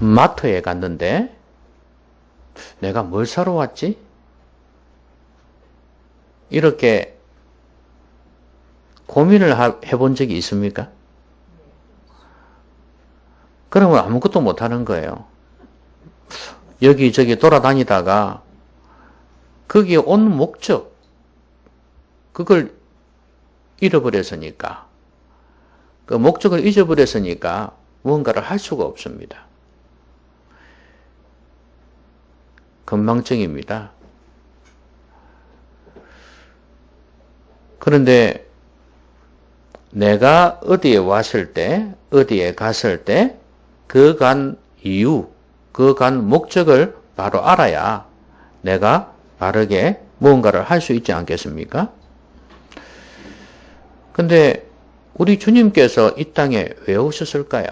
마트에 갔는데 내가 뭘 사러 왔지? 이렇게 고민을 해본 적이 있습니까? 그러면 아무것도 못하는 거예요. 여기저기 돌아다니다가 거기에 온 목적, 그걸 잃어버렸으니까, 그 목적을 잊어버렸으니까 무언가를 할 수가 없습니다. 건망증입니다. 그런데 내가 어디에 왔을 때, 어디에 갔을 때, 그 간 이유, 그 간 목적을 바로 알아야 내가 바르게 무언가를 할 수 있지 않겠습니까? 근데 우리 주님께서 이 땅에 왜 오셨을까요?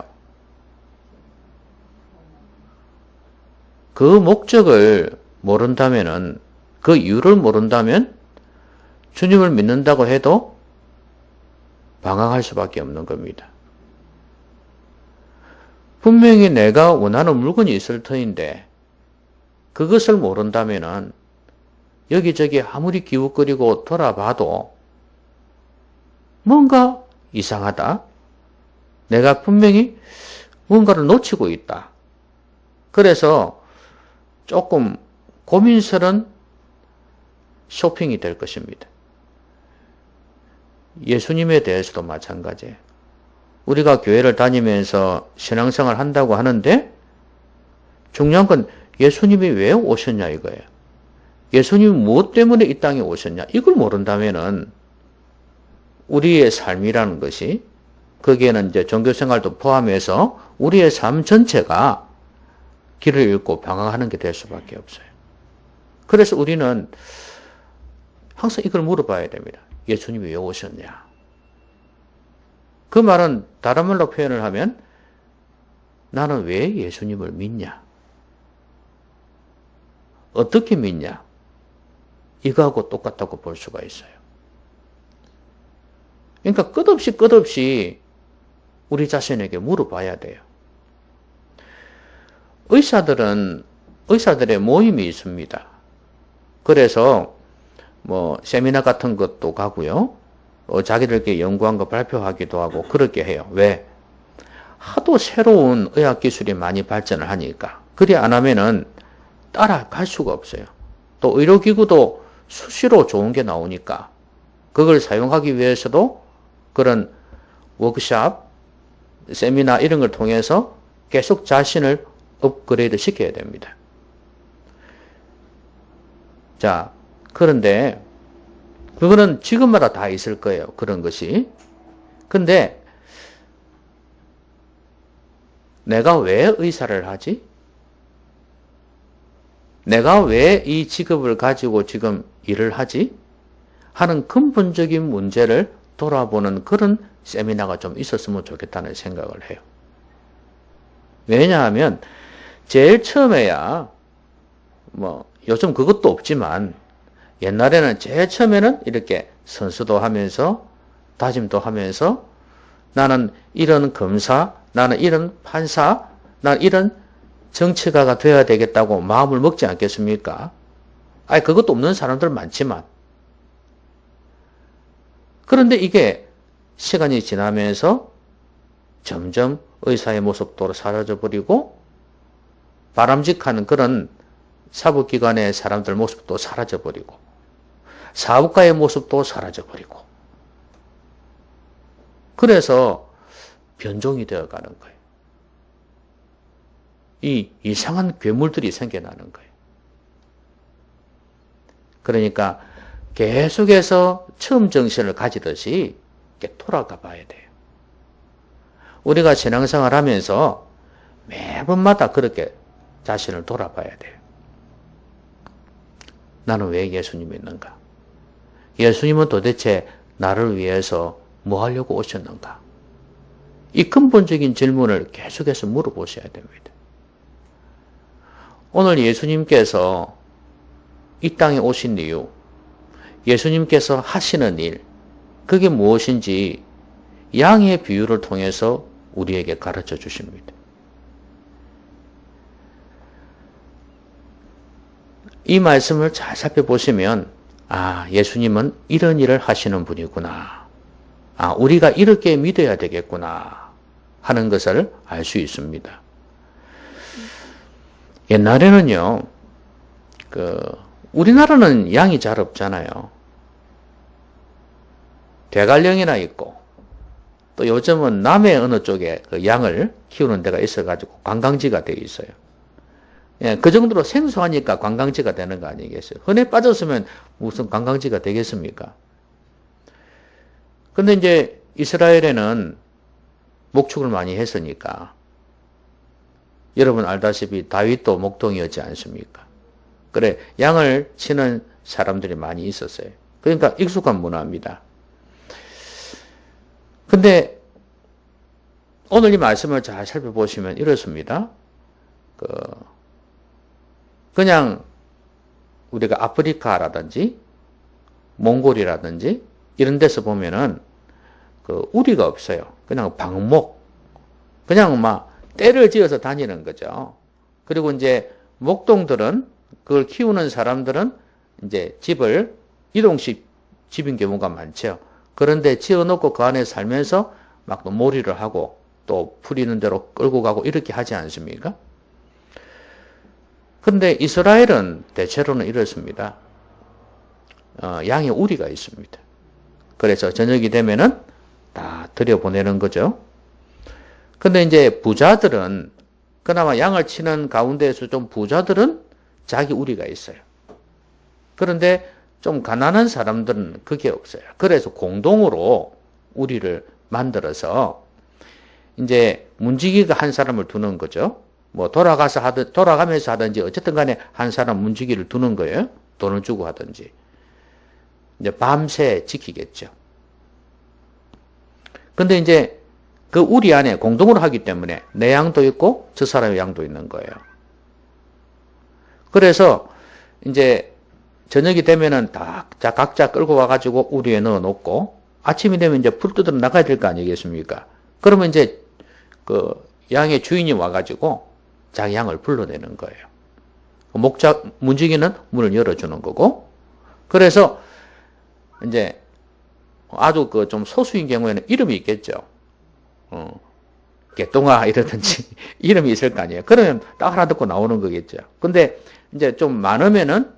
그 목적을 모른다면은, 그 이유를 모른다면 주님을 믿는다고 해도 방황할 수밖에 없는 겁니다. 분명히 내가 원하는 물건이 있을 터인데 그것을 모른다면은 여기저기 아무리 기웃거리고 돌아봐도 뭔가 이상하다. 내가 분명히 뭔가를 놓치고 있다. 그래서 조금 고민스러운 쇼핑이 될 것입니다. 예수님에 대해서도 마찬가지예요. 우리가 교회를 다니면서 신앙생활을 한다고 하는데 중요한 건 예수님이 왜 오셨냐 이거예요. 예수님이 무엇 때문에 이 땅에 오셨냐 이걸 모른다면은 우리의 삶이라는 것이 거기에는 이제 종교생활도 포함해서 우리의 삶 전체가 길을 잃고 방황하는 게 될 수밖에 없어요. 그래서 우리는 항상 이걸 물어봐야 됩니다. 예수님이 왜 오셨냐? 그 말은 다른 말로 표현을 하면 나는 왜 예수님을 믿냐? 어떻게 믿냐? 이거하고 똑같다고 볼 수가 있어요. 그러니까 끝없이 우리 자신에게 물어봐야 돼요. 의사들의 모임이 있습니다. 그래서 세미나 같은 것도 가고요. 자기들끼리 연구한 거 발표하기도 하고 그렇게 해요. 왜? 하도 새로운 의학 기술이 많이 발전을 하니까. 그리 안 하면은 따라갈 수가 없어요. 또 의료기구도 수시로 좋은 게 나오니까 그걸 사용하기 위해서도 그런 워크샵, 세미나 이런 걸 통해서 계속 자신을 업그레이드 시켜야 됩니다. 자, 그런데 그거는 지금마다 다 있을 거예요. 그런 것이. 근데 내가 왜 의사를 하지? 내가 왜 이 직업을 가지고 지금 일을 하지? 하는 근본적인 문제를 돌아보는 그런 세미나가 좀 있었으면 좋겠다는 생각을 해요. 왜냐하면 제일 처음에야 요즘 그것도 없지만 옛날에는 제일 처음에는 이렇게 선수도 하면서 다짐도 하면서 나는 이런 검사, 나는 이런 판사, 나는 이런 정치가가 되어야 되겠다고 마음을 먹지 않겠습니까? 그것도 없는 사람들 많지만. 그런데 이게 시간이 지나면서 점점 의사의 모습도 사라져버리고 바람직한 그런 사법기관의 사람들 모습도 사라져버리고 사업가의 모습도 사라져버리고 그래서 변종이 되어가는 거예요. 이 이상한 괴물들이 생겨나는 거예요. 그러니까 계속해서 처음 정신을 가지듯이 이렇게 돌아가 봐야 돼요. 우리가 신앙생활 하면서 매번마다 그렇게 자신을 돌아봐야 돼요. 나는 왜 예수님 믿는가? 예수님은 도대체 나를 위해서 뭐 하려고 오셨는가? 이 근본적인 질문을 계속해서 물어보셔야 됩니다. 오늘 예수님께서 이 땅에 오신 이유, 예수님께서 하시는 일, 그게 무엇인지 양의 비유를 통해서 우리에게 가르쳐 주십니다. 이 말씀을 잘 살펴보시면 예수님은 이런 일을 하시는 분이구나. 우리가 이렇게 믿어야 되겠구나 하는 것을 알 수 있습니다. 옛날에는요, 우리나라는 양이 잘 없잖아요. 대관령이나 있고, 또 요즘은 남해 어느 쪽에 그 양을 키우는 데가 있어가지고 관광지가 되어 있어요. 예, 그 정도로 생소하니까 관광지가 되는 거 아니겠어요? 흔해 빠졌으면 무슨 관광지가 되겠습니까? 근데 이제 이스라엘에는 목축을 많이 했으니까, 여러분 알다시피 다윗도 목동이었지 않습니까? 그래, 양을 치는 사람들이 많이 있었어요. 그러니까 익숙한 문화입니다. 근데 오늘 이 말씀을 잘 살펴보시면 이렇습니다. 그냥 우리가 아프리카라든지 몽골이라든지 이런 데서 보면은 우리가 없어요. 그냥 방목. 그냥 막 떼를 지어서 다니는 거죠. 그리고 이제 목동들은 그걸 키우는 사람들은 이제 집을 이동식 집인 경우가 많죠. 그런데 지어놓고 그 안에 살면서 막 또 몰이를 하고 또 풀리는 대로 끌고 가고 이렇게 하지 않습니까? 그런데 이스라엘은 대체로는 이렇습니다. 양에 우리가 있습니다. 그래서 저녁이 되면은 다 들여보내는 거죠. 근데 이제 부자들은, 그나마 양을 치는 가운데에서 좀 부자들은 자기 우리가 있어요. 그런데 좀 가난한 사람들은 그게 없어요. 그래서 공동으로 우리를 만들어서 이제 문지기가 한 사람을 두는 거죠. 뭐 돌아가면서 하든지 어쨌든 간에 한 사람 문지기를 두는 거예요. 돈을 주고 하든지. 이제 밤새 지키겠죠. 근데 이제 그 우리 안에 공동으로 하기 때문에 내 양도 있고 저 사람의 양도 있는 거예요. 그래서 이제 저녁이 되면은 다 각자 끌고 와가지고 우리에 넣어 놓고 아침이 되면 이제 풀 뜯으러 나가야 될 거 아니겠습니까? 그러면 이제 그 양의 주인이 와가지고 자기 양을 불러내는 거예요. 문지기는 문을 열어주는 거고. 그래서 이제 아주 좀 소수인 경우에는 이름이 있겠죠. 개똥아 이러든지 이름이 있을 거 아니에요. 그러면 딱 하나 듣고 나오는 거겠죠. 근데 이제 좀 많으면은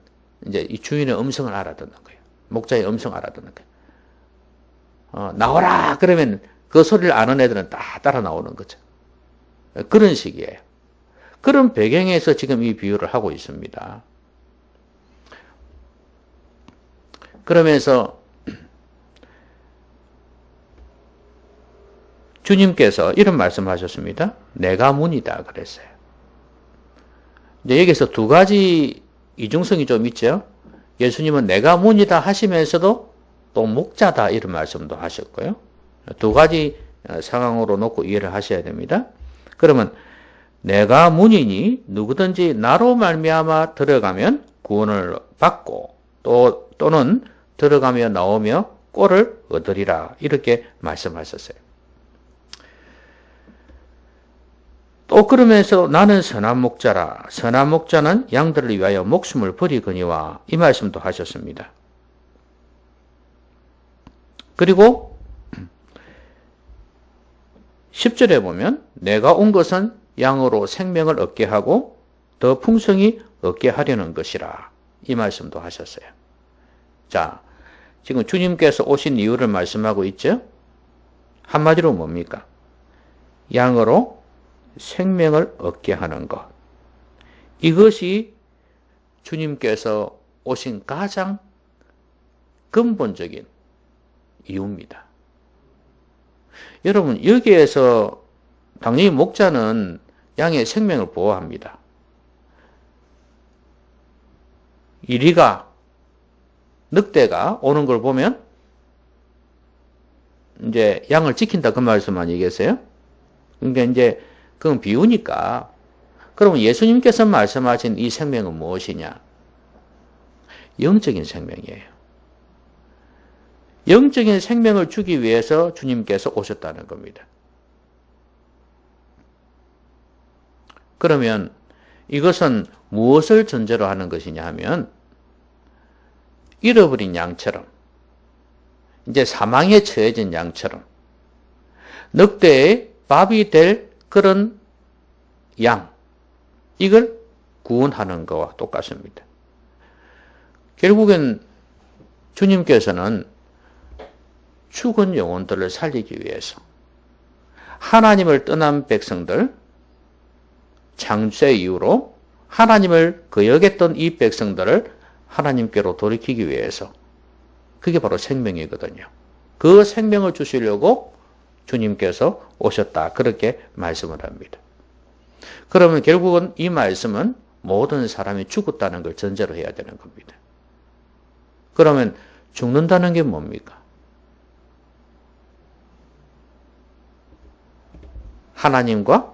이제 이 주인의 음성을 알아듣는 거예요. 목자의 음성을 알아듣는 거예요. 나오라! 그러면 그 소리를 아는 애들은 다 따라 나오는 거죠. 그런 식이에요. 그런 배경에서 지금 이 비유를 하고 있습니다. 그러면서 주님께서 이런 말씀하셨습니다. 내가 문이다 그랬어요. 이제 여기서 두 가지 이중성이 좀 있죠. 예수님은 내가 문이다 하시면서도 또 목자다 이런 말씀도 하셨고요. 두 가지 상황으로 놓고 이해를 하셔야 됩니다. 그러면 내가 문이니 누구든지 나로 말미암아 들어가면 구원을 받고 또는 들어가며 나오며 꼴을 얻으리라 이렇게 말씀하셨어요. 또 그러면서 나는 선한 목자라. 선한 목자는 양들을 위하여 목숨을 버리거니와 이 말씀도 하셨습니다. 그리고 10절에 보면 내가 온 것은 양으로 생명을 얻게 하고 더 풍성히 얻게 하려는 것이라. 이 말씀도 하셨어요. 자, 지금 주님께서 오신 이유를 말씀하고 있죠? 한마디로 뭡니까? 양으로 생명을 얻게 하는 것. 이것이 주님께서 오신 가장 근본적인 이유입니다. 여러분, 여기에서 당연히 목자는 양의 생명을 보호합니다. 이리가, 늑대가 오는 걸 보면 이제 양을 지킨다 그 말씀 아니겠어요? 그러니까 이제 그건 비유니까. 그러면 예수님께서 말씀하신 이 생명은 무엇이냐? 영적인 생명이에요. 영적인 생명을 주기 위해서 주님께서 오셨다는 겁니다. 그러면 이것은 무엇을 전제로 하는 것이냐 하면 잃어버린 양처럼 이제 사망에 처해진 양처럼 늑대의 밥이 될 그런 양, 이걸 구원하는 것과 똑같습니다. 결국엔 주님께서는 죽은 영혼들을 살리기 위해서 하나님을 떠난 백성들, 창세 이후로 하나님을 거역했던 이 백성들을 하나님께로 돌이키기 위해서, 그게 바로 생명이거든요. 그 생명을 주시려고 주님께서 오셨다, 그렇게 말씀을 합니다. 그러면 결국은 이 말씀은 모든 사람이 죽었다는 걸 전제로 해야 되는 겁니다. 그러면 죽는다는 게 뭡니까? 하나님과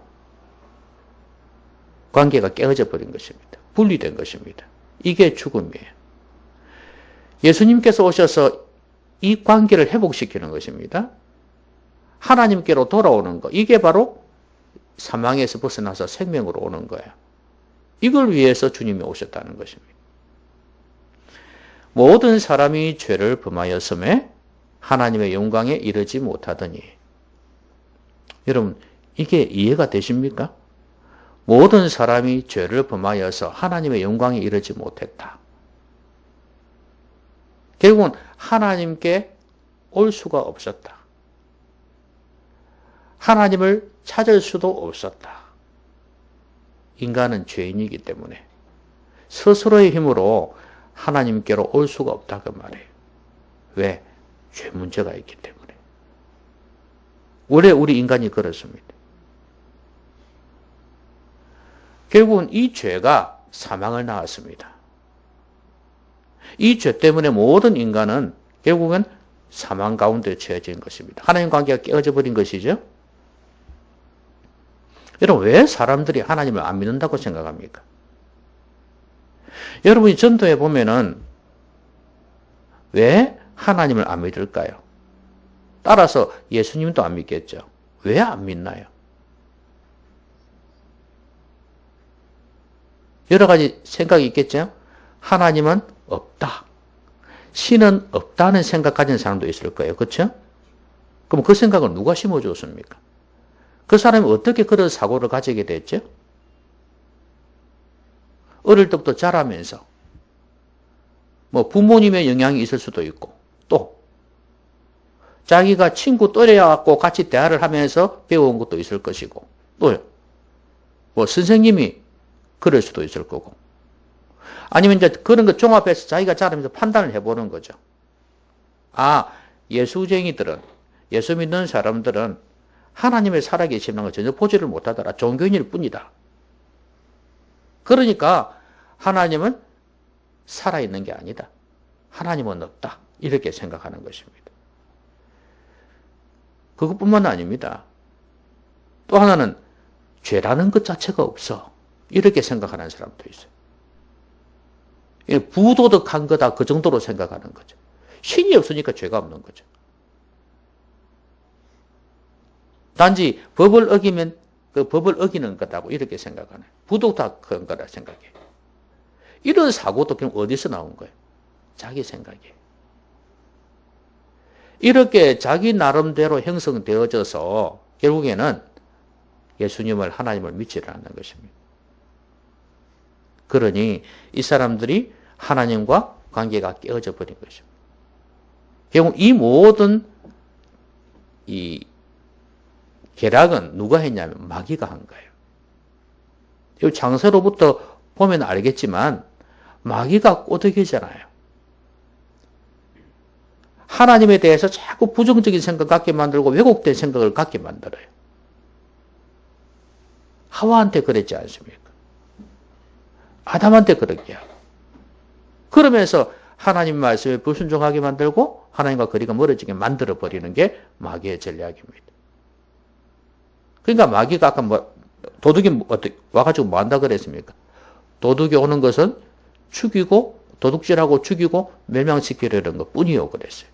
관계가 깨어져 버린 것입니다. 분리된 것입니다. 이게 죽음이에요. 예수님께서 오셔서 이 관계를 회복시키는 것입니다. 하나님께로 돌아오는 것, 이게 바로 사망에서 벗어나서 생명으로 오는 거예요. 이걸 위해서 주님이 오셨다는 것입니다. 모든 사람이 죄를 범하였음에 하나님의 영광에 이르지 못하더니, 여러분 이게 이해가 되십니까? 모든 사람이 죄를 범하여서 하나님의 영광에 이르지 못했다. 결국은 하나님께 올 수가 없었다. 하나님을 찾을 수도 없었다. 인간은 죄인이기 때문에 스스로의 힘으로 하나님께로 올 수가 없다, 그 말이에요. 왜? 죄 문제가 있기 때문에. 원래 우리 인간이 그렇습니다. 결국은 이 죄가 사망을 낳았습니다. 이 죄 때문에 모든 인간은 결국은 사망 가운데 처해진 것입니다. 하나님 관계가 깨어져 버린 것이죠. 여러분, 왜 사람들이 하나님을 안 믿는다고 생각합니까? 여러분이 전도해 보면은 왜 하나님을 안 믿을까요? 따라서 예수님도 안 믿겠죠. 왜 안 믿나요? 여러 가지 생각이 있겠죠. 하나님은 없다. 신은 없다는 생각 가진 사람도 있을 거예요. 그렇죠? 그럼 그 생각을 누가 심어줬습니까? 그 사람이 어떻게 그런 사고를 가지게 됐죠? 어릴 때부터 자라면서 뭐 부모님의 영향이 있을 수도 있고, 또 자기가 친구 또래와 갖고 같이 대화를 하면서 배워온 것도 있을 것이고, 또요, 뭐 선생님이 그럴 수도 있을 거고, 아니면 이제 그런 거 종합해서 자기가 자라면서 판단을 해보는 거죠. 아, 예수쟁이들은, 예수 믿는 사람들은 하나님의 살아계시는 걸 전혀 보지를 못하더라. 종교인일 뿐이다. 그러니까 하나님은 살아있는 게 아니다. 하나님은 없다. 이렇게 생각하는 것입니다. 그것뿐만 아닙니다. 또 하나는 죄라는 것 자체가 없어. 이렇게 생각하는 사람도 있어요. 부도덕한 거다, 그 정도로 생각하는 거죠. 신이 없으니까 죄가 없는 거죠. 단지 법을 어기면 그 법을 어기는 거다고 이렇게 생각하네. 부도덕한 거라 생각해. 이런 사고도 그럼 어디서 나온 거예요? 자기 생각이에요. 이렇게 자기 나름대로 형성되어져서 결국에는 예수님을, 하나님을 믿지를 않는 것입니다. 그러니 이 사람들이 하나님과 관계가 깨어져 버린 것입니다. 결국 이 모든 이 계략은 누가 했냐면 마귀가 한 거예요. 장세로부터 보면 알겠지만 마귀가 꼬드기잖아요. 하나님에 대해서 자꾸 부정적인 생각 갖게 만들고 왜곡된 생각을 갖게 만들어요. 하와한테 그랬지 않습니까? 아담한테 그렇게 하고. 그러면서 하나님 말씀에 불순종하게 만들고 하나님과 거리가 멀어지게 만들어버리는 게 마귀의 전략입니다. 그러니까 마귀가 아까 도둑이 와가지고 뭐 한다 그랬습니까? 도둑이 오는 것은 죽이고, 도둑질하고 죽이고 멸망시키려는 것 뿐이요 그랬어요.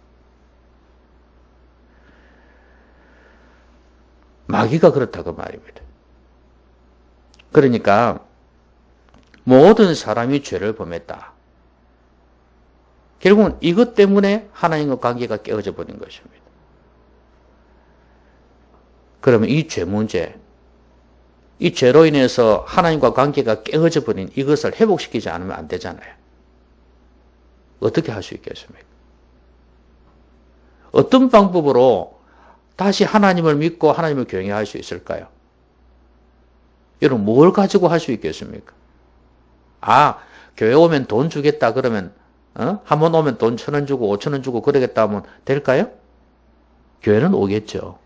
마귀가 그렇다고 말입니다. 그러니까 모든 사람이 죄를 범했다. 결국은 이것 때문에 하나님과 관계가 깨어져 버린 것입니다. 그러면 이 죄 문제, 이 죄로 인해서 하나님과 관계가 깨어져 버린 이것을 회복시키지 않으면 안 되잖아요. 어떻게 할 수 있겠습니까? 어떤 방법으로 다시 하나님을 믿고 하나님을 경외할 수 있을까요? 여러분, 뭘 가지고 할 수 있겠습니까? 교회 오면 돈 주겠다 그러면 한 번 오면 돈 1,000원 주고 5,000원 주고 그러겠다 하면 될까요? 교회는 오겠죠.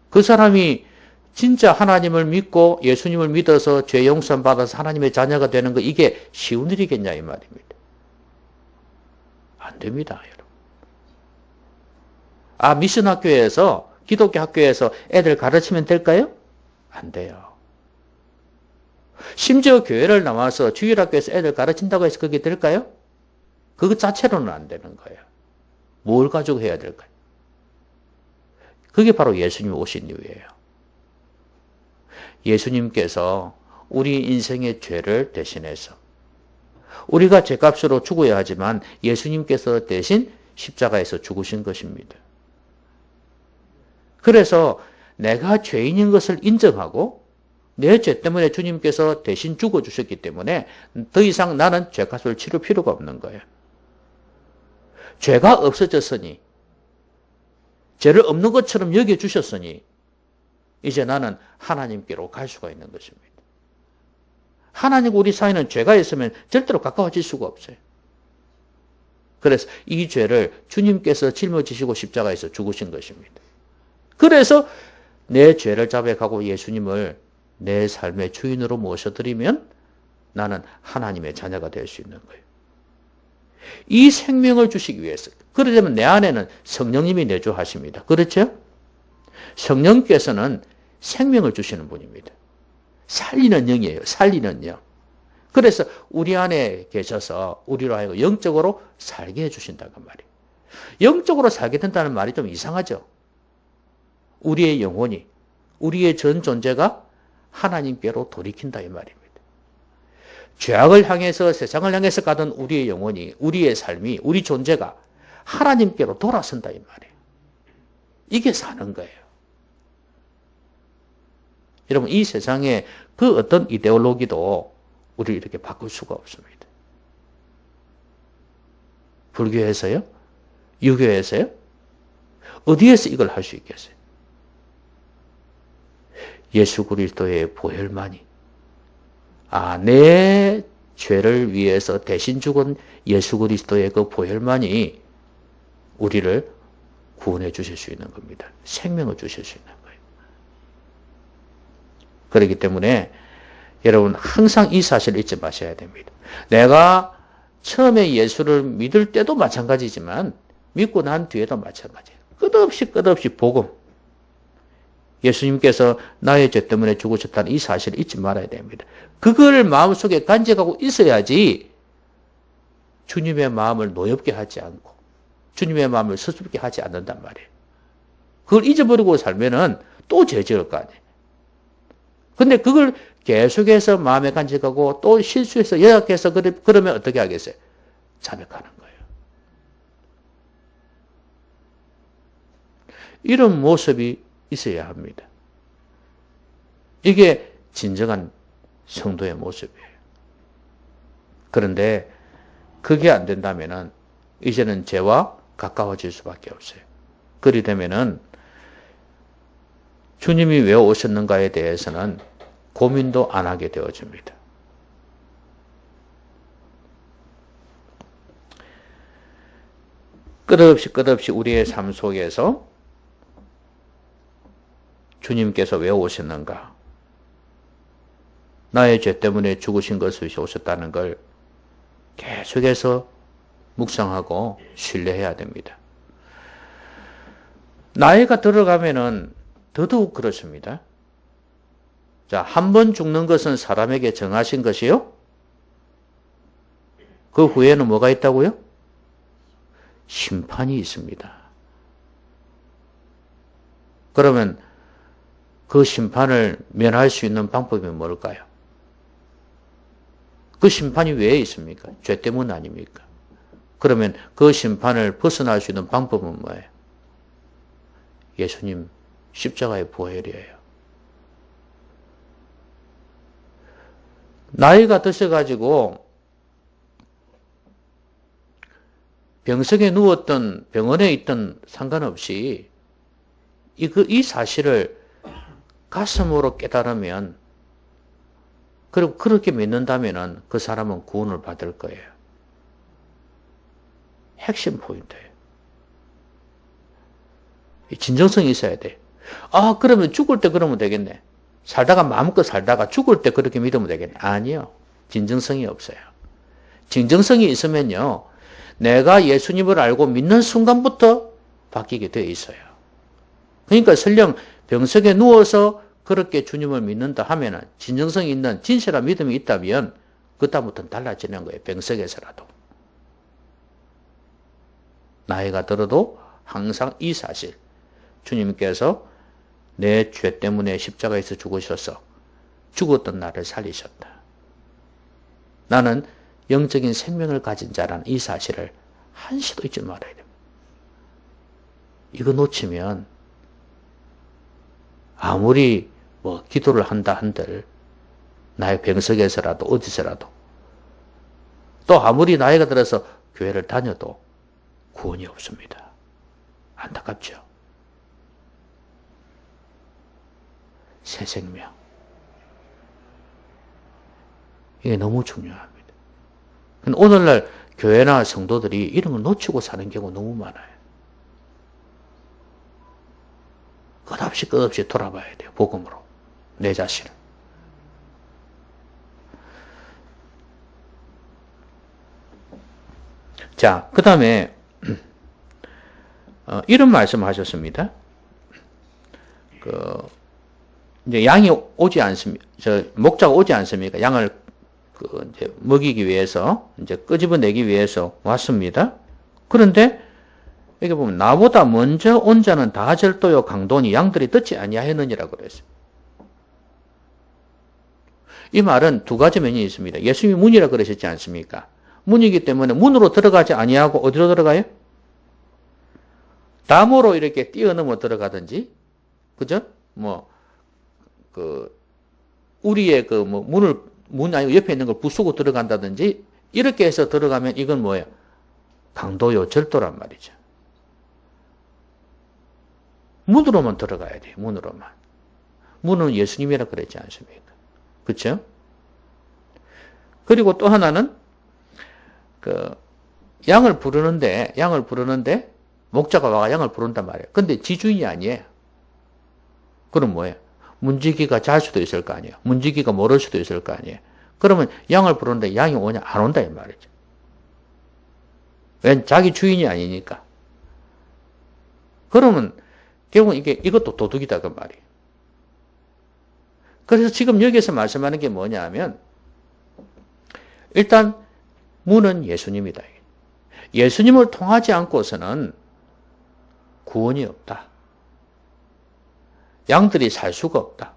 그 사람이 진짜 하나님을 믿고 예수님을 믿어서 죄 용서 받아서 하나님의 자녀가 되는 거 이게 쉬운 일이겠냐 이 말입니다. 안 됩니다, 여러분. 미션 학교에서 기독교 학교에서 애들 가르치면 될까요? 안 돼요. 심지어 교회를 나와서 주일학교에서 애들 가르친다고 해서 그게 될까요? 그것 자체로는 안 되는 거예요. 뭘 가지고 해야 될까요? 그게 바로 예수님 오신 이유예요. 예수님께서 우리 인생의 죄를 대신해서 우리가 죄값으로 죽어야 하지만 예수님께서 대신 십자가에서 죽으신 것입니다. 그래서 내가 죄인인 것을 인정하고 내 죄 때문에 주님께서 대신 죽어주셨기 때문에 더 이상 나는 죄값을 치를 필요가 없는 거예요. 죄가 없어졌으니 죄를 없는 것처럼 여겨주셨으니 이제 나는 하나님께로 갈 수가 있는 것입니다. 하나님과 우리 사이는 죄가 있으면 절대로 가까워질 수가 없어요. 그래서 이 죄를 주님께서 짊어지시고 십자가에서 죽으신 것입니다. 그래서 내 죄를 자백하고 예수님을 내 삶의 주인으로 모셔드리면 나는 하나님의 자녀가 될 수 있는 거예요. 이 생명을 주시기 위해서. 그러려면 내 안에는 성령님이 내주하십니다. 그렇죠? 성령께서는 생명을 주시는 분입니다. 살리는 영이에요. 살리는 영. 그래서 우리 안에 계셔서 우리로 하여금 영적으로 살게 해주신다는 말이에요. 영적으로 살게 된다는 말이 좀 이상하죠? 우리의 영혼이, 우리의 전 존재가 하나님께로 돌이킨다 이 말입니다. 죄악을 향해서 세상을 향해서 가던 우리의 영혼이, 우리의 삶이, 우리 존재가 하나님께로 돌아선다 이 말이에요. 이게 사는 거예요. 여러분, 이 세상에 그 어떤 이데올로기도 우리를 이렇게 바꿀 수가 없습니다. 불교에서요? 유교에서요? 어디에서 이걸 할 수 있겠어요? 예수 그리스도의 보혈만이, 내 죄를 위해서 대신 죽은 예수 그리스도의 그 보혈만이 우리를 구원해 주실 수 있는 겁니다. 생명을 주실 수 있는 거예요. 그렇기 때문에 여러분 항상 이 사실을 잊지 마셔야 됩니다. 내가 처음에 예수를 믿을 때도 마찬가지지만 믿고 난 뒤에도 마찬가지예요. 끝없이 복음. 예수님께서 나의 죄 때문에 죽으셨다는 이 사실을 잊지 말아야 됩니다. 그걸 마음속에 간직하고 있어야지 주님의 마음을 노엽게 하지 않고 주님의 마음을 서럽게 하지 않는단 말이에요. 그걸 잊어버리고 살면은 또 죄 지을 거 아니에요. 근데 그걸 계속해서 마음에 간직하고 또 실수해서 연약해서 그러면 어떻게 하겠어요? 자백하는 거예요. 이런 모습이 있어야 합니다. 이게 진정한 성도의 모습이에요. 그런데 그게 안 된다면은 이제는 죄와 가까워질 수밖에 없어요. 그리 되면은 주님이 왜 오셨는가에 대해서는 고민도 안 하게 되어집니다. 끝없이 우리의 삶 속에서 주님께서 왜 오셨는가? 나의 죄 때문에 죽으신 것을 오셨다는 걸 계속해서 묵상하고 신뢰해야 됩니다. 나이가 들어가면은 더더욱 그렇습니다. 자, 한 번 죽는 것은 사람에게 정하신 것이요. 그 후에는 뭐가 있다고요? 심판이 있습니다. 그러면 그 심판을 면할 수 있는 방법이 뭘까요? 그 심판이 왜 있습니까? 죄 때문 아닙니까? 그러면 그 심판을 벗어날 수 있는 방법은 뭐예요? 예수님 십자가의 보혈이에요. 나이가 드셔가지고 병석에 누웠던 병원에 있던 상관없이 이 사실을 가슴으로 깨달으면, 그리고 그렇게 믿는다면 그 사람은 구원을 받을 거예요. 핵심 포인트예요. 진정성이 있어야 돼. 아, 그러면 죽을 때 그러면 되겠네. 살다가 마음껏 살다가 죽을 때 그렇게 믿으면 되겠네. 아니요. 진정성이 없어요. 진정성이 있으면요, 내가 예수님을 알고 믿는 순간부터 바뀌게 되어 있어요. 그러니까 설령 병석에 누워서 그렇게 주님을 믿는다 하면은, 진정성이 있는 진실한 믿음이 있다면 그다음부터는 달라지는 거예요. 병석에서라도. 나이가 들어도 항상 이 사실, 주님께서 내 죄 때문에 십자가에서 죽으셔서 죽었던 나를 살리셨다. 나는 영적인 생명을 가진 자라는 이 사실을 한시도 잊지 말아야 됩니다. 이거 놓치면 아무리 기도를 한다 한들, 나의 병석에서라도 어디서라도, 또 아무리 나이가 들어서 교회를 다녀도 구원이 없습니다. 안타깝죠? 새 생명. 이게 너무 중요합니다. 오늘날 교회나 성도들이 이런 걸 놓치고 사는 경우가 너무 많아요. 끝없이 돌아봐야 돼요. 복음으로. 내 자신을. 자, 그 다음에 이런 말씀을 하셨습니다. 이제 양이 오지 않습니까? 목자가 오지 않습니까? 양을 이제 먹이기 위해서, 이제 끄집어내기 위해서 왔습니다. 그런데 여기 보면 나보다 먼저 온 자는 다 절도요 강도니 양들이 듣지 아니하였느니라고 그랬어요. 이 말은 두 가지 면이 있습니다. 예수님이 문이라 그러셨지 않습니까? 문이기 때문에 문으로 들어가지 아니하고 어디로 들어가요? 담으로 이렇게 뛰어넘어 들어가든지, 그죠? 우리의 문 아니고 옆에 있는 걸 부수고 들어간다든지, 이렇게 해서 들어가면 이건 뭐예요? 강도요, 절도란 말이죠. 문으로만 들어가야 돼요, 문으로만. 문은 예수님이라 그랬지 않습니까? 그쵸? 그리고 또 하나는, 양을 부르는데, 목자가 와가 양을 부른단 말이에요. 근데 지주인이 아니에요. 그럼 뭐예요? 문지기가 잘 수도 있을 거 아니에요. 문지기가 모를 수도 있을 거 아니에요. 그러면 양을 부르는데 양이 오냐? 안 온다, 이 말이죠. 왜? 자기 주인이 아니니까. 그러면 결국은 이것도 도둑이다, 그 말이에요. 그래서 지금 여기서 말씀하는 게 뭐냐 하면, 일단, 문은 예수님이다. 예수님을 통하지 않고서는 구원이 없다. 양들이 살 수가 없다.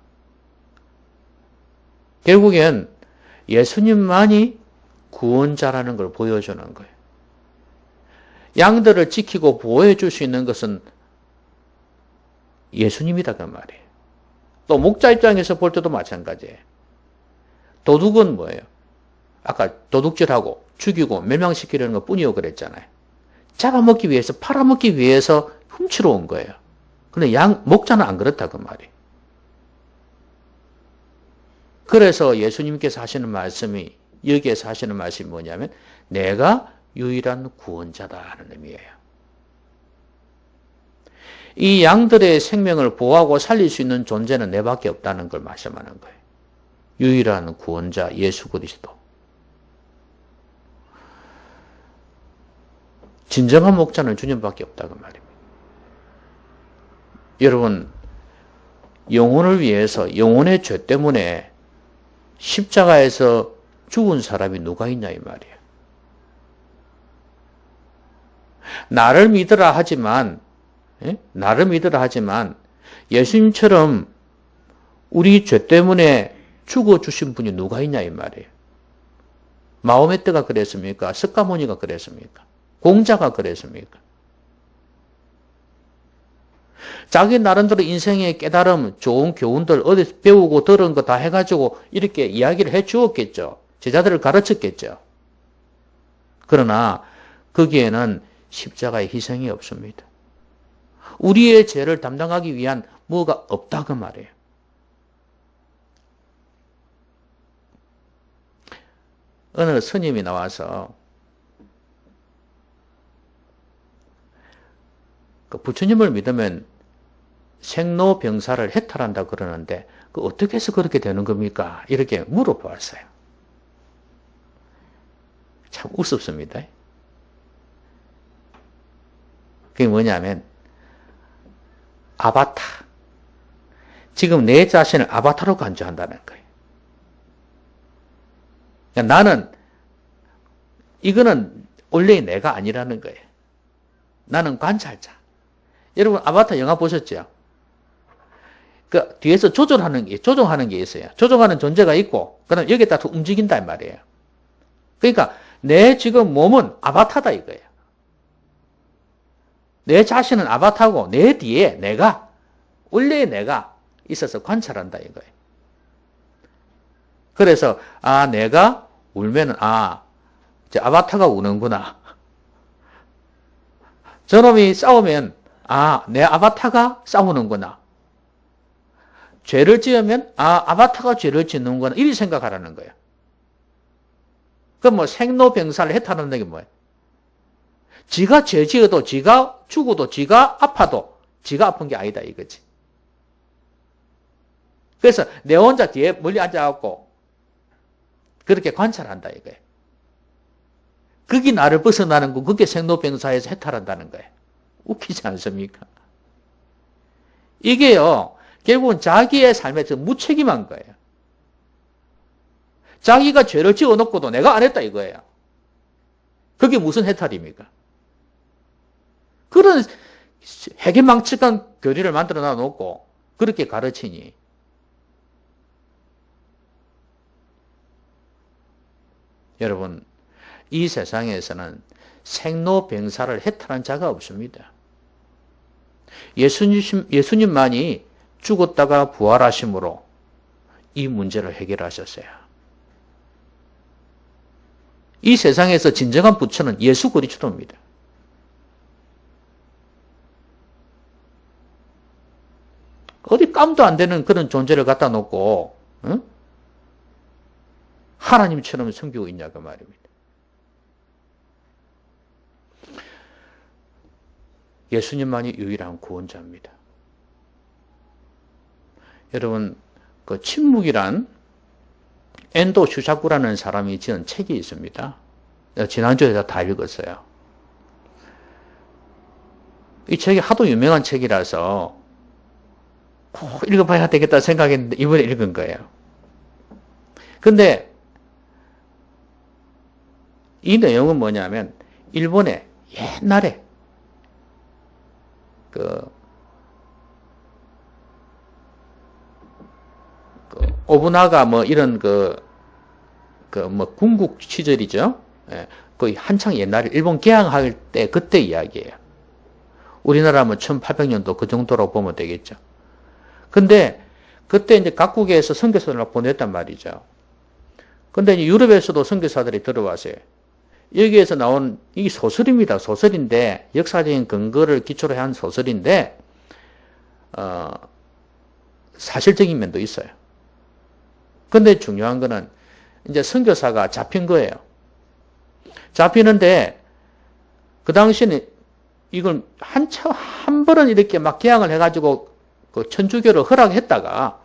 결국엔 예수님만이 구원자라는 걸 보여주는 거예요. 양들을 지키고 보호해 줄 수 있는 것은 예수님이다, 그 말이에요. 또 목자 입장에서 볼 때도 마찬가지예요. 도둑은 뭐예요? 아까 도둑질하고 죽이고 멸망시키려는 것 뿐이요 그랬잖아요. 잡아먹기 위해서, 팔아먹기 위해서 훔치러 온 거예요. 근데 목자는 안 그렇다, 그 말이에요. 그래서 예수님께서 하시는 말씀이, 여기에서 하시는 말씀이 뭐냐면, 내가 유일한 구원자다 하는 의미예요. 이 양들의 생명을 보호하고 살릴 수 있는 존재는 내밖에 없다는 걸 말씀하는 거예요. 유일한 구원자 예수 그리스도. 진정한 목자는 주님밖에 없다고 말입니다. 여러분, 영혼을 위해서, 영혼의 죄 때문에 십자가에서 죽은 사람이 누가 있냐 이 말이에요. 나를 믿으라 하지만 예수님처럼 우리 죄 때문에 죽어주신 분이 누가 있냐 이 말이에요. 마호메트가 그랬습니까? 스가모니가 그랬습니까? 공자가 그랬습니까? 자기 나름대로 인생의 깨달음, 좋은 교훈들 어디서 배우고 들은 거 다 해가지고 이렇게 이야기를 해 주었겠죠. 제자들을 가르쳤겠죠. 그러나 거기에는 십자가의 희생이 없습니다. 우리의 죄를 담당하기 위한 뭐가 없다 그 말이에요. 어느 스님이 나와서 그 부처님을 믿으면 생로병사를 해탈한다 그러는데 그 어떻게 해서 그렇게 되는 겁니까? 이렇게 물어보았어요. 참 우습습니다. 그게 뭐냐면 아바타. 지금 내 자신을 아바타로 간주한다는 거예요. 그러니까 나는 이거는 원래 내가 아니라는 거예요. 나는 관찰자. 여러분 아바타 영화 보셨죠? 그 뒤에서 조종하는 게 있어요. 조종하는 존재가 있고 그다음 여기에 따라서 움직인다 이 말이에요. 그러니까 내 지금 몸은 아바타다 이거예요. 내 자신은 아바타고 내 뒤에 내가 원래의 내가 있어서 관찰한다 이거예요. 그래서 내가 울면은 이제 아바타가 우는구나. 저놈이 싸우면 내 아바타가 싸우는구나. 죄를 지으면 아바타가 죄를 짓는구나. 이렇게 생각하라는 거예요. 그럼 뭐 생로병사를 해탈하는 게 뭐예요? 지가 죄 지어도 지가 죽어도 지가 아파도 지가 아픈 게 아니다 이거지. 그래서 내 혼자 뒤에 멀리 앉아갖고 그렇게 관찰한다 이거예요. 그게 나를 벗어나는 거, 그게 생로병사에서 해탈한다는 거예요. 웃기지 않습니까? 이게요, 결국은 자기의 삶에 무책임한 거예요. 자기가 죄를 지어놓고도 내가 안 했다 이거예요. 그게 무슨 해탈입니까? 그런 해괴망측한 교리를 만들어 놔놓고 그렇게 가르치니 여러분 이 세상에서는 생로병사를 해탈한 자가 없습니다. 예수님만이 죽었다가 부활하심으로 이 문제를 해결하셨어요. 이 세상에서 진정한 부처는 예수 그리스도입니다. 어디 깜도 안 되는 그런 존재를 갖다 놓고 하나님처럼 섬기고 있냐 그 말입니다. 예수님만이 유일한 구원자입니다. 여러분 그 침묵이란 엔도 슈샤쿠라는 사람이 지은 책이 있습니다. 지난주에 다 읽었어요. 이 책이 하도 유명한 책이라서 꼭 읽어봐야 되겠다 생각했는데 이번에 읽은 거예요. 근데 이 내용은 뭐냐면 일본에 옛날에 오부나가 뭐 이런 뭐 군국 시절이죠. 예, 거의 한창 옛날에 일본 개항할 때 그때 이야기예요. 우리나라 뭐 1800년도 그 정도라고 보면 되겠죠. 근데 그때 이제 각국에서 선교사들을 보냈단 말이죠. 근데 이제 유럽에서도 선교사들이 들어왔어요. 여기에서 나온 이 소설입니다. 소설인데 역사적인 근거를 기초로 한 소설인데 사실적인 면도 있어요. 근데 중요한 거는 이제 선교사가 잡힌 거예요. 잡히는데 그 당시에는 이걸 한 번은 이렇게 막 개항을 해가지고 그 천주교를 허락했다가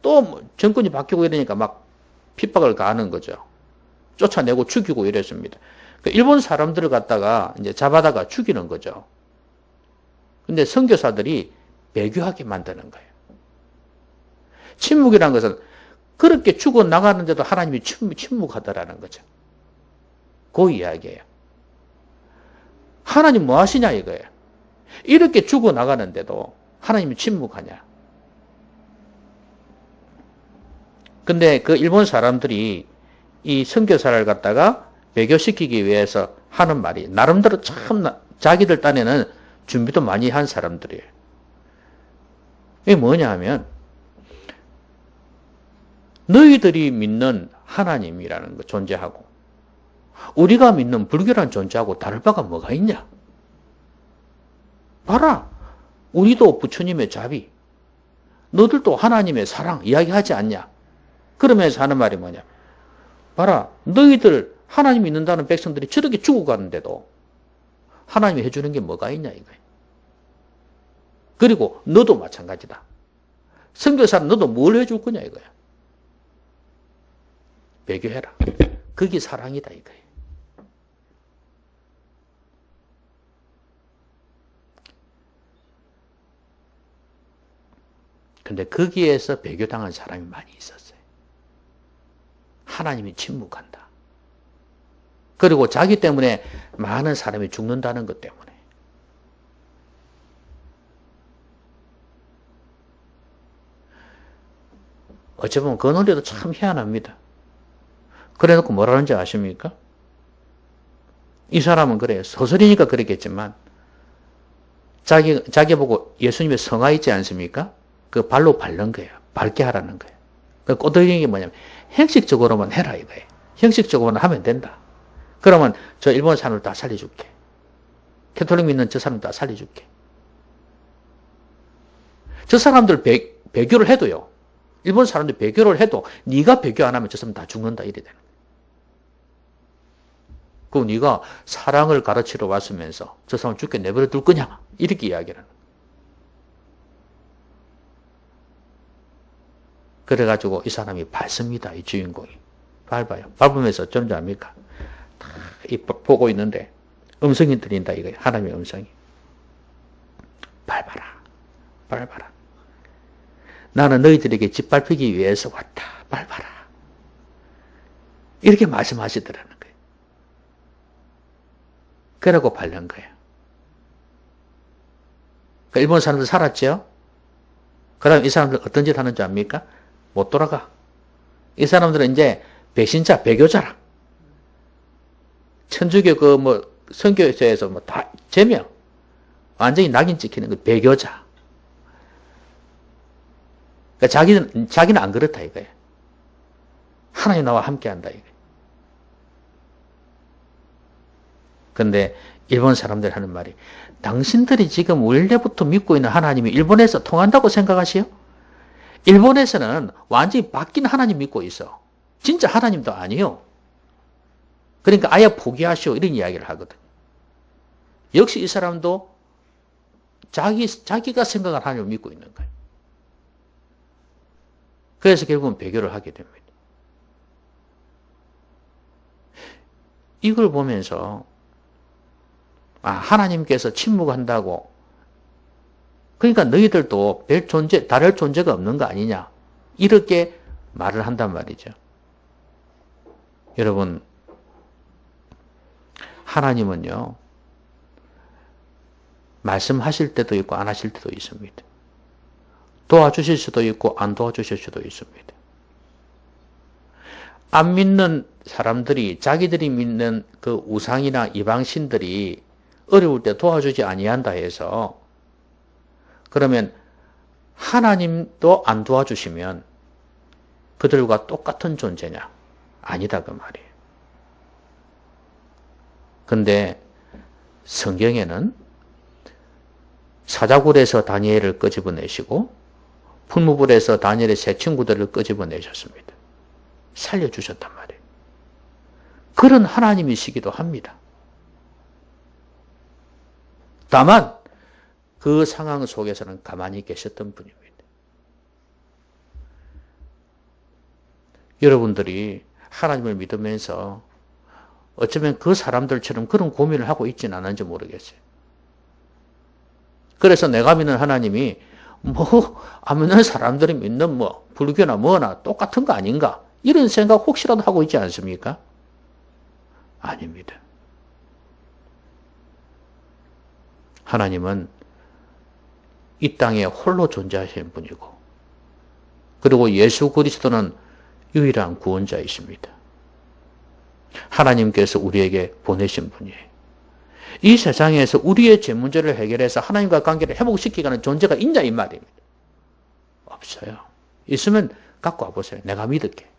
또 정권이 바뀌고 이러니까 막 핍박을 가하는 거죠. 쫓아내고 죽이고 이랬습니다. 일본 사람들을 갖다가 이제 잡아다가 죽이는 거죠. 근데 선교사들이 배교하게 만드는 거예요. 침묵이라는 것은 그렇게 죽어나가는데도 하나님이 침묵하더라는 거죠. 그 이야기예요. 하나님 뭐 하시냐 이거예요. 이렇게 죽어나가는데도 하나님이 침묵하냐. 근데 그 일본 사람들이 이 선교사를 갖다가 배교시키기 위해서 하는 말이 나름대로 참 자기들 딴에는 준비도 많이 한 사람들이에요. 이게 뭐냐 하면 너희들이 믿는 하나님이라는 거 존재하고 우리가 믿는 불교라는 존재하고 다를 바가 뭐가 있냐? 봐라. 우리도 부처님의 자비, 너들도 하나님의 사랑 이야기하지 않냐? 그러면서 하는 말이 뭐냐? 봐라. 너희들 하나님 믿는다는 백성들이 저렇게 죽어가는데도 하나님이 해주는 게 뭐가 있냐 이거예요. 그리고 너도 마찬가지다. 선교사는 너도 뭘 해줄 거냐 이거야. 배교해라. 그게 사랑이다 이거예요. 근데 거기에서 배교당한 사람이 많이 있었어요. 하나님이 침묵한다. 그리고 자기 때문에 많은 사람이 죽는다는 것 때문에. 어찌 보면 그 논리도 참 희한합니다. 그래 놓고 뭐라는지 아십니까? 이 사람은 그래요. 소설이니까 그랬겠지만 자기 보고 예수님의 성화 있지 않습니까? 그 발로 밟는 거예요. 밟게 하라는 거예요. 그 꼬드기는 게 뭐냐면 형식적으로만 해라 이거예요. 형식적으로만 하면 된다. 그러면 저 일본 사람을 다 살려줄게. 캐톨릭 믿는 저 사람 다 살려줄게. 저 사람들 배교를 해도요. 일본 사람들 배교를 해도 네가 배교 안 하면 저 사람 다 죽는다 이래 되는 거예요. 그럼 네가 사랑을 가르치러 왔으면서 저 사람 죽게 내버려 둘 거냐? 이렇게 이야기를 하는 거예요. 그래가지고 이 사람이 밟습니다. 이 주인공이. 밟아요. 밟으면서 어쩌는지 압니까? 다 보고 있는데 음성이 들린다 이거예요. 하나님의 음성이. 밟아라. 밟아라. 나는 너희들에게 짓밟히기 위해서 왔다. 밟아라. 이렇게 말씀하시더라는 거예요. 그러고 밟는 거예요. 그러니까 일본 사람들 살았죠? 그 다음 이 사람들 어떤 짓 하는 줄 압니까? 못 돌아가. 이 사람들은 이제 배신자, 배교자라. 천주교 선교에서 다 제명. 완전히 낙인 찍히는 거 배교자. 그러니까 자기는 안 그렇다 이거예요. 하나님 나와 함께 한다 이거예요. 근데 일본 사람들 하는 말이 당신들이 지금 원래부터 믿고 있는 하나님이 일본에서 통한다고 생각하시오? 일본에서는 완전히 바뀐 하나님 믿고 있어. 진짜 하나님도 아니요. 그러니까 아예 포기하시오. 이런 이야기를 하거든. 역시 이 사람도 자기가 생각한 하나님을 믿고 있는 거예요. 그래서 결국은 배교를 하게 됩니다. 이걸 보면서 하나님께서 침묵한다고 그러니까 너희들도 다를 존재가 없는 거 아니냐 이렇게 말을 한단 말이죠. 여러분 하나님은요 말씀하실 때도 있고 안 하실 때도 있습니다. 도와주실 수도 있고 안 도와주실 수도 있습니다. 안 믿는 사람들이 자기들이 믿는 그 우상이나 이방신들이 어려울 때 도와주지 아니한다 해서 그러면 하나님도 안 도와주시면 그들과 똑같은 존재냐? 아니다 그 말이에요. 근데 성경에는 사자굴에서 다니엘을 끄집어내시고 풀무불에서 다니엘의 세 친구들을 끄집어내셨습니다. 살려주셨단 말이에요. 그런 하나님이시기도 합니다. 다만 그 상황 속에서는 가만히 계셨던 분입니다. 여러분들이 하나님을 믿으면서 어쩌면 그 사람들처럼 그런 고민을 하고 있지는 않은지 모르겠어요. 그래서 내가 믿는 하나님이 안 믿는 사람들이 믿는 불교나 뭐나 똑같은 거 아닌가? 이런 생각 혹시라도 하고 있지 않습니까? 아닙니다. 하나님은 이 땅에 홀로 존재하시는 분이고 그리고 예수 그리스도는 유일한 구원자이십니다. 하나님께서 우리에게 보내신 분이에요. 이 세상에서 우리의 죄 문제를 해결해서 하나님과 관계를 회복시키는 존재가 있냐 이 말입니다. 없어요. 있으면 갖고 와보세요. 내가 믿을게.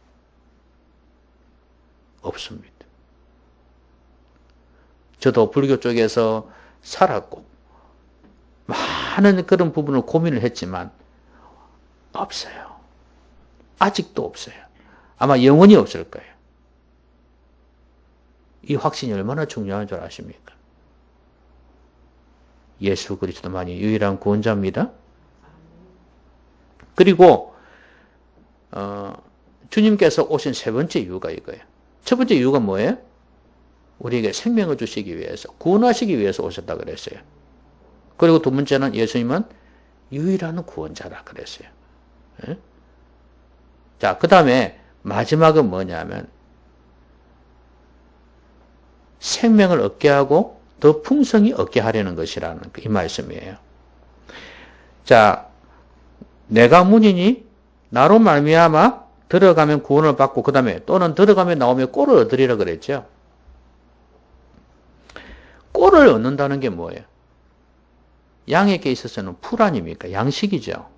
없습니다. 저도 불교 쪽에서 살았고 많은 그런 부분을 고민을 했지만 없어요. 아직도 없어요. 아마 영원히 없을 거예요. 이 확신이 얼마나 중요한 줄 아십니까? 예수 그리스도만이 유일한 구원자입니다. 그리고 주님께서 오신 세 번째 이유가 이거예요. 첫 번째 이유가 뭐예요? 우리에게 생명을 주시기 위해서, 구원하시기 위해서 오셨다 그랬어요. 그리고 두 번째는 예수님은 유일한 구원자라 그랬어요. 예? 자, 그 다음에 마지막은 뭐냐면 생명을 얻게 하고 더 풍성히 얻게 하려는 것이라는 이 말씀이에요. 자, 내가 문이니 나로 말미암아 들어가면 구원을 받고 그 다음에 또는 들어가면 나오면 꼴을 얻으리라 그랬죠. 꼴을 얻는다는 게 뭐예요? 양에게 있어서는 풀 아닙니까? 양식이죠.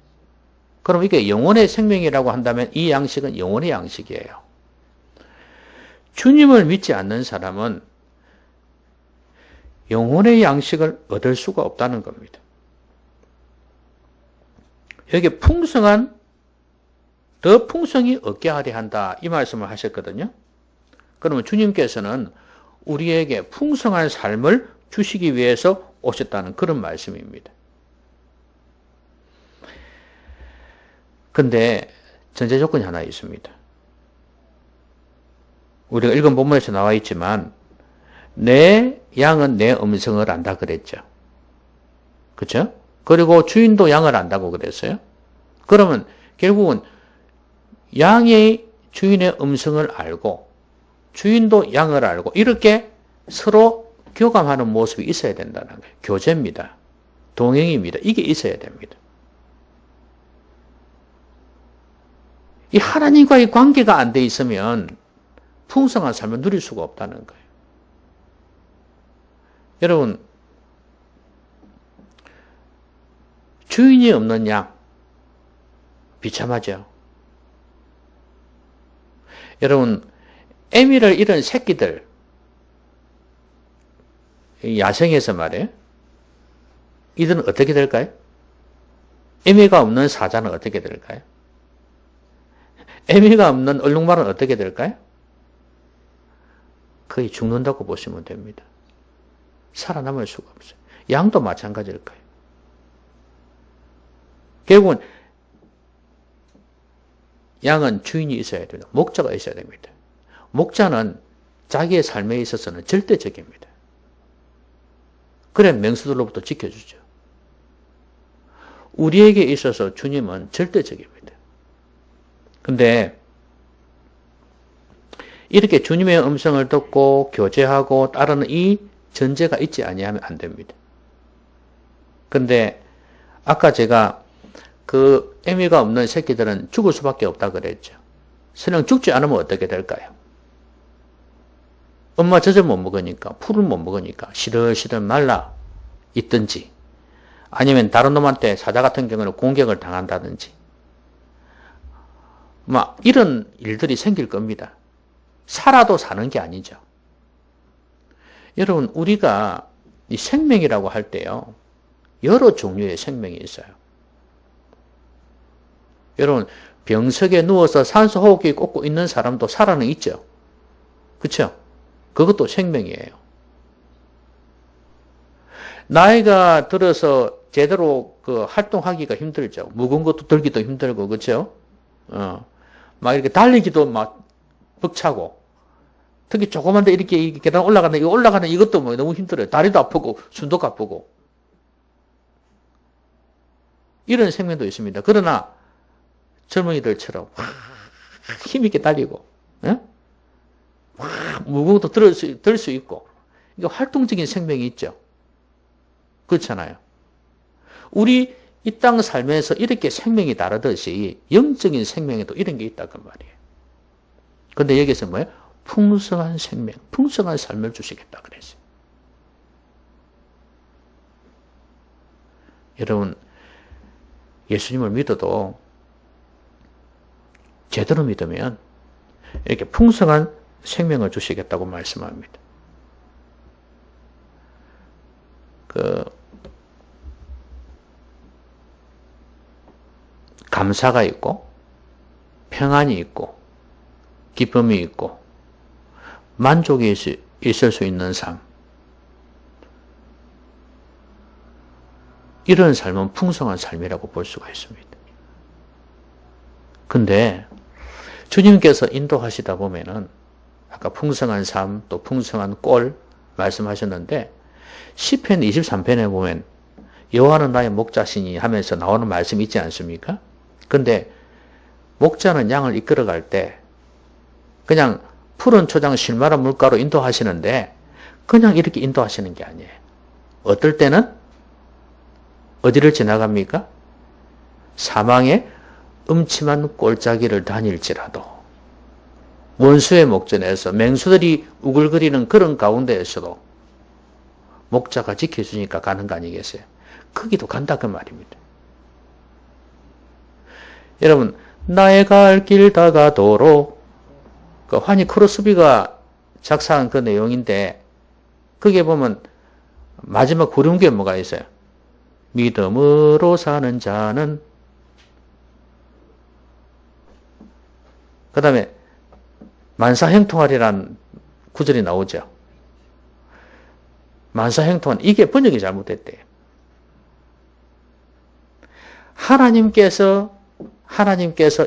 그럼 이게 영혼의 생명이라고 한다면 이 양식은 영혼의 양식이에요. 주님을 믿지 않는 사람은 영혼의 양식을 얻을 수가 없다는 겁니다. 여기 더 풍성히 얻게 하려 한다 이 말씀을 하셨거든요. 그러면 주님께서는 우리에게 풍성한 삶을 주시기 위해서 오셨다는 그런 말씀입니다. 근데 전제 조건이 하나 있습니다. 우리가 읽은 본문에서 나와 있지만 내 양은 내 음성을 안다 그랬죠. 그렇죠? 그리고 주인도 양을 안다고 그랬어요. 그러면 결국은 양이 주인의 음성을 알고 주인도 양을 알고 이렇게 서로 교감하는 모습이 있어야 된다는 거예요. 교제입니다. 동행입니다. 이게 있어야 됩니다. 이 하나님과의 관계가 안 돼 있으면 풍성한 삶을 누릴 수가 없다는 거예요. 여러분, 주인이 없는 양, 비참하죠? 여러분, 애미를 잃은 새끼들, 야생에서 말이에요. 이들은 어떻게 될까요? 애미가 없는 사자는 어떻게 될까요? 애미가 없는 얼룩말은 어떻게 될까요? 거의 죽는다고 보시면 됩니다. 살아남을 수가 없어요. 양도 마찬가지일 거예요. 결국은 양은 주인이 있어야 됩니다. 목자가 있어야 됩니다. 목자는 자기의 삶에 있어서는 절대적입니다. 그래 맹수들로부터 지켜주죠. 우리에게 있어서 주님은 절대적입니다. 근데 이렇게 주님의 음성을 듣고 교제하고 따르는 이 전제가 있지 아니하면 안 됩니다. 근데 아까 제가 그 애미가 없는 새끼들은 죽을 수밖에 없다 그랬죠. 설령 죽지 않으면 어떻게 될까요? 엄마 젖을 못 먹으니까, 풀을 못 먹으니까 시들시들 말라 있든지 아니면 다른 놈한테 사자 같은 경우는 공격을 당한다든지 막 이런 일들이 생길 겁니다. 살아도 사는 게 아니죠. 여러분, 우리가 이 생명이라고 할 때요, 여러 종류의 생명이 있어요. 여러분, 병석에 누워서 산소 호흡기 꽂고 있는 사람도 살아는 있죠. 그렇죠? 그것도 생명이에요. 나이가 들어서 제대로 활동하기가 힘들죠. 무거운 것도 들기도 힘들고, 그렇죠? 막 이렇게 달리기도 막 벅차고, 특히 조그만 데 이렇게 계단 올라가는 이것도 뭐 너무 힘들어요. 다리도 아프고, 숨도 가쁘고. 이런 생명도 있습니다. 그러나, 젊은이들처럼 힘있게 달리고, 무거운 것도 들 수 있고, 이게 활동적인 생명이 있죠. 그렇잖아요. 우리 이 땅 살면서 이렇게 생명이 다르듯이 영적인 생명에도 이런 게 있다고 말이에요. 근데 여기서 뭐예요? 풍성한 생명, 풍성한 삶을 주시겠다 그랬어요. 여러분, 예수님을 믿어도 제대로 믿으면 이렇게 풍성한 생명을 주시겠다고 말씀합니다. 감사가 있고, 평안이 있고, 기쁨이 있고, 만족이 있을 수 있는 삶. 이런 삶은 풍성한 삶이라고 볼 수가 있습니다. 근데 주님께서 인도하시다 보면은 아까 풍성한 삶, 또 풍성한 꼴 말씀하셨는데 시편 23편에 보면 여호와는 나의 목자시니 하면서 나오는 말씀이 있지 않습니까? 근데 목자는 양을 이끌어갈 때 그냥 푸른 초장 실마른 물가로 인도하시는데 그냥 이렇게 인도하시는 게 아니에요. 어떨 때는 어디를 지나갑니까? 사망의 음침한 꼴짜기를 다닐지라도 원수의 목전에서 맹수들이 우글거리는 그런 가운데에서도 목자가 지켜주니까 가는 거 아니겠어요? 거기도 간다 그 말입니다. 여러분, 나의 갈 길 다가도록 그 환희 크로스비가 작사한 그 내용인데 거기에 보면 마지막 구름기에 뭐가 있어요? 믿음으로 사는 자는 그 다음에 만사형통하리라는 구절이 나오죠. 만사형통한 이게 번역이 잘못됐대요. 하나님께서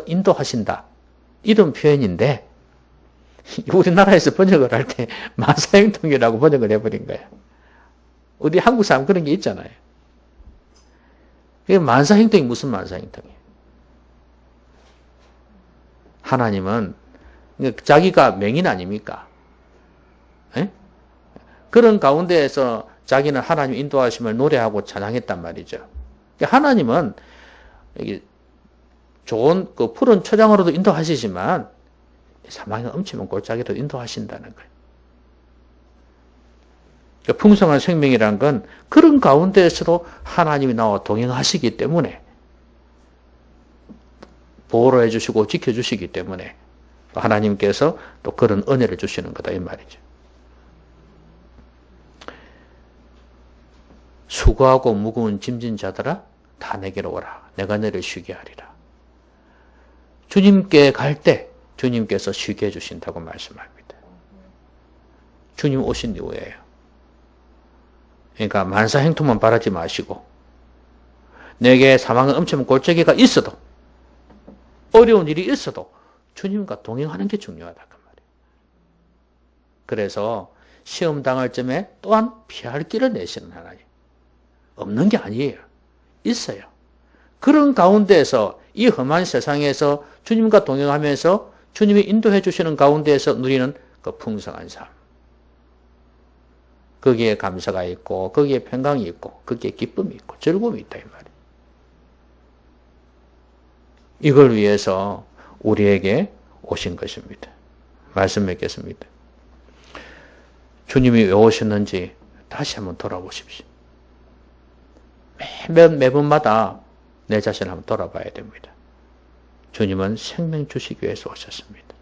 인도하신다 이런 표현인데 우리나라에서 번역을 할 때 만사형통이라고 번역을 해버린 거예요. 어디 한국 사람 그런 게 있잖아요. 그게 만사형통이 무슨 만사형통이에요? 하나님은 자기가 맹인 아닙니까? 에? 그런 가운데에서 자기는 하나님 인도하심을 노래하고 찬양했단 말이죠. 하나님은 좋은 그 푸른 초장으로도 인도하시지만 사망의 음침한 골짜기로 인도하신다는 거예요. 그러니까 풍성한 생명이란 건 그런 가운데에서도 하나님이 나와 동행하시기 때문에 보호를 해주시고 지켜주시기 때문에 하나님께서 또 그런 은혜를 주시는 거다 이 말이죠. 수고하고 무거운 짐진 자들아 다 내게로 오라. 내가 너를 쉬게 하리라. 주님께 갈 때 주님께서 쉬게 해주신다고 말씀합니다. 주님 오신 이후에요. 그러니까 만사형통만 바라지 마시고 내게 사망의 엄청난 골짜기가 있어도 어려운 일이 있어도 주님과 동행하는 게 중요하다 그 말이에요. 그래서 시험 당할 점에 또한 피할 길을 내시는 하나님. 없는 게 아니에요. 있어요. 그런 가운데에서 이 험한 세상에서 주님과 동행하면서 주님이 인도해 주시는 가운데에서 누리는 그 풍성한 삶. 거기에 감사가 있고 거기에 평강이 있고 거기에 기쁨이 있고 즐거움이 있다 이 말이에요. 이걸 위해서 우리에게 오신 것입니다. 말씀 맺겠습니다. 주님이 왜 오셨는지 다시 한번 돌아보십시오. 매번마다 내 자신을 한번 돌아봐야 됩니다. 주님은 생명 주시기 위해서 오셨습니다.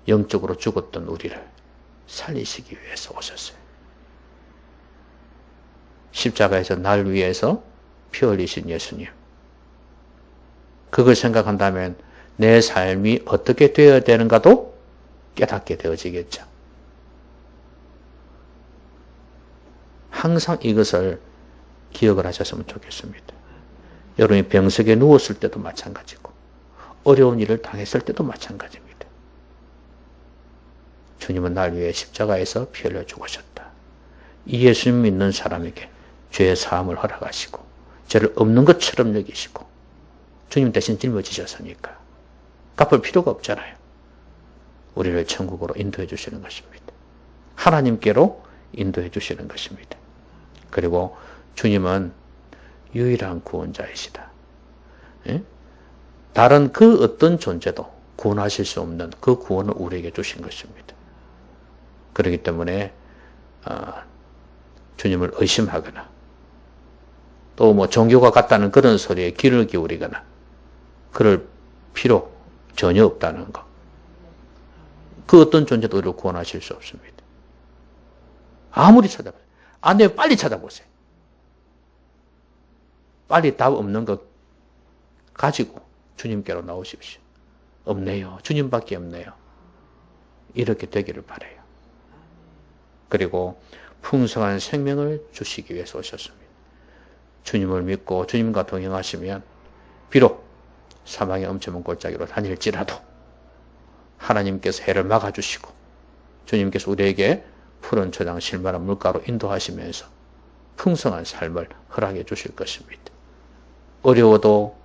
영적으로 죽었던 우리를 살리시기 위해서 오셨어요. 십자가에서 날 위해서 피 흘리신 예수님. 그걸 생각한다면 내 삶이 어떻게 되어야 되는가도 깨닫게 되어지겠죠. 항상 이것을 기억을 하셨으면 좋겠습니다. 여러분이 병석에 누웠을 때도 마찬가지고 어려운 일을 당했을 때도 마찬가지입니다. 주님은 날 위해 십자가에서 피 흘려 죽으셨다. 이 예수님 믿는 사람에게 죄의 사함을 허락하시고 죄를 없는 것처럼 여기시고 주님 대신 짊어지셨으니까 갚을 필요가 없잖아요. 우리를 천국으로 인도해 주시는 것입니다. 하나님께로 인도해 주시는 것입니다. 그리고 주님은 유일한 구원자이시다. 예? 다른 그 어떤 존재도 구원하실 수 없는 그 구원을 우리에게 주신 것입니다. 그렇기 때문에 주님을 의심하거나 또 뭐 종교가 같다는 그런 소리에 귀를 기울이거나 그럴 필요 전혀 없다는 것. 그 어떤 존재도 우리를 구원하실 수 없습니다. 아무리 찾아보세요. 안 돼요. 빨리 찾아보세요. 빨리 답 없는 것 가지고 주님께로 나오십시오. 없네요. 주님밖에 없네요. 이렇게 되기를 바라요. 그리고 풍성한 생명을 주시기 위해서 오셨습니다. 주님을 믿고 주님과 동행하시면 비록 사망의 엄청난 골짜기로 다닐지라도 하나님께서 해를 막아주시고 주님께서 우리에게 푸른 초장 실만한 물가로 인도하시면서 풍성한 삶을 허락해 주실 것입니다. 어려워도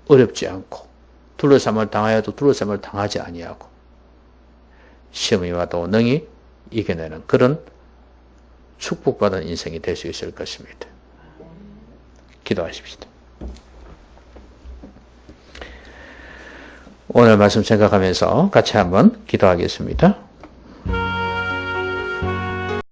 어렵지 않고 둘러싸임을 당하여도 둘러싸임을 당하지 아니하고 시험이 와도 능히 이겨내는 그런 축복받은 인생이 될 수 있을 것입니다. 기도하십시다. 오늘 말씀 생각하면서 같이 한번 기도하겠습니다.